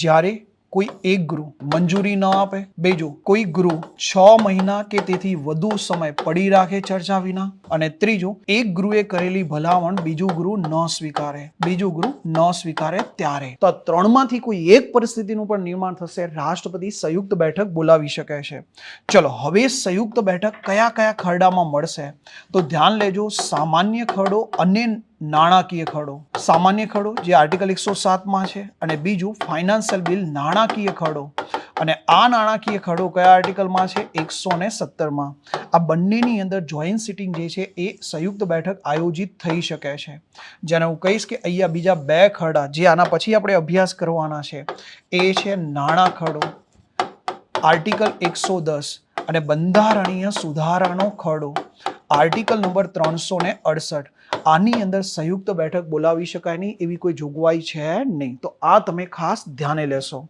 જ્યારે કોઈ એક ગૃહ મંજૂરી ન આપે, બીજું કોઈ ગૃહ 6 મહિના કે તેથી વધુ સમય પડી રાખે ચર્ચા વિના, અને ત્રીજું એક ગૃહે કરેલી ભલામણ બીજું ગૃહ ન સ્વીકારે, ત્યારે. તો આ ત્રણમાંથી કોઈ એક પરિસ્થિતિનું પણ નિર્માણ થશે, રાષ્ટ્રપતિ સંયુક્ત બેઠક બોલાવી શકે છે. ચલો હવે સંયુક્ત બેઠક કયા કયા ખરડામાં મળશે તો ધ્યાન લેજો. સામાન્ય ખરડો અને નાણાકીય ખરડો. સામાન્ય ખરડો જે આર્ટિકલ 107 માં છે, અને બીજું ફાઇનાન્શિયલ બિલ નાણાકીય ખરડો, અને આ નાણાકીય ખરડો કયા આર્ટિકલમાં છે? 117 માં. આ બંનેની અંદર જોઈન્ટ સિટિંગ જે છે એ સંયુક્ત બેઠક આયોજિત થઈ શકે છે. જેને હું કહીશ કે અહીંયા બીજા બે ખરડા જે આના પછી આપણે અભ્યાસ કરવાના છે એ છે નાણાં ખરડો આર્ટિકલ 110 અને બંધારણીય સુધારાનો ખરડો આર્ટિકલ નંબર 368. આની અંદર સંયુક્ત બેઠક બોલાવી શકાય નહીં એવી કોઈ જોગવાઈ છે નહીં. તો આ તમે ખાસ ધ્યાને લેશો.